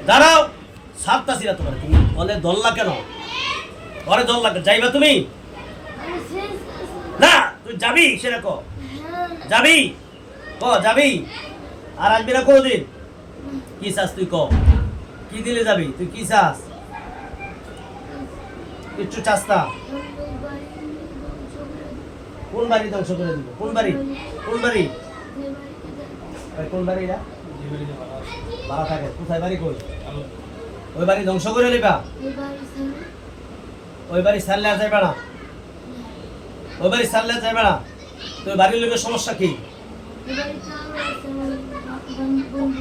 দাঁড়াও, ছাড়তাছি না তোমার। তুমি বলে দল্লা কেন? ঘরে দল্লা কেন? যাইবা তুমি? না, তুই যাবি সেটা ক। যাবি? ক যাবি? আর আসবি না কোনোদিন? কি চাস তুই ক? কি দিলে যাবি? তুই কি চাস? কিচ্ছু চাস না? কোন বাড়ি ধ্বংস করে দিব? কোন বাড়ি? কোন বাড়ি? কোন বাড়ি? না ভাড়া থাকে। কোথায় বাড়ি? কই? ওই বাড়ি ধ্বংস করে নিবা? ওই বাড়ি ছাড়লে আর যাইবা না? ওই বাড়ি ছাড়লে যাইবা না? তো ওই বাড়ির লোকের সমস্যা কি?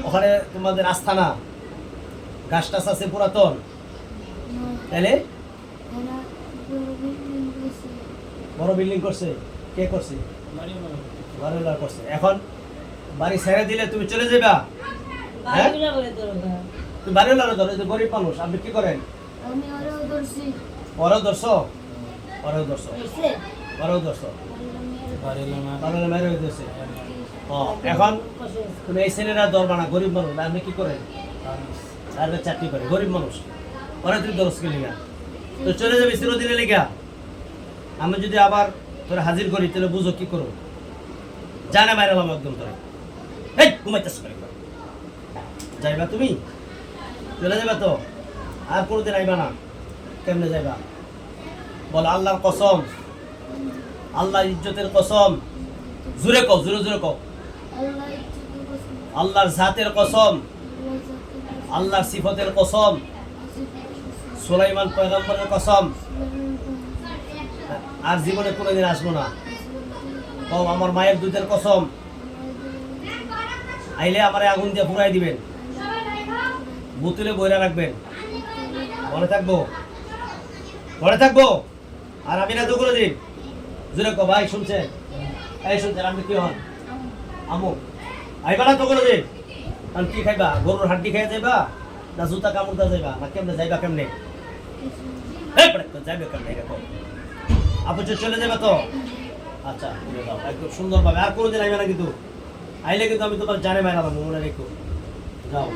ওখানে তোমাদের আস্থানা, গাছ টাছ আছে পুরাতন, তাইলে বড় বিল্ডিং করছে। কে করছে? বাড়িওয়ালা করছে। এখন বাড়ি ছেড়ে দিলে তুমি চলে যাবা? হ্যাঁ, তুমি বাড়িওয়ালা ধরো, গরিব মানুষ। আপনি কি করেন? ওরাও ধরছো? ওরাও ধরছো? ওরাও ধরছো? বাড়িওয়ালা মেরে ধরছে। এখন তুমি এই ছেলেরা ধরবা না, গরিব মানুষ। আপনি কি করেন? চাকরি করে, গরিব মানুষ। ওরা তুই দরস কে লিগা তো চলে যাবি চিরদিনে লিগা? আমি যদি আবার তোরা হাজির করি তাহলে বুঝো কি করো। জানে মাইরালাম একদম তোরা। এই ঘুমাইতেছ যাইবা তুমি? চলে যাবা তো? আর কোনোদিন আইবা না? কেমনে যাইবা বল? আল্লাহর কসম, আল্লাহর ইজ্জতের কসম, জোরে কও, জোরে জোরে কও। আল্লাহর জাতের কসম, আল্লাহর সিফতের কসম, সুলাইমান পয়গম্বরের কসম, আর জীবনে কোনোদিন আসবো না। কও আমার মায়ের দুধের কসম, আইলে আমারে আগুন দিয়ে পুরাই দিবেন, বোতলে বইরা রাখবেন। মনে থাকবো? মনে থাকবো? আর আমি না তো কোনোদিন। জোরে কও ভাই, শুনছেন? এই শুনছেন? আপনি কি হন? আমু আইবা না তো কোনোদিন? কারণ কি খাইবা? গরুর হাড্ডি খাই যাইবা না জুতা কামড়টা যাইবা না কেমনে যাইবা? কেমনে যাইবে? কেমনে দেখো আপু চলে যাবে তো? আচ্ছা একদম সুন্দর ভাবে। আর কোনোদিন আইবে না কিন্তু। আইলে কিন্তু আমি তোমার জানে মাইরালাম, মনে রেখো। যাও।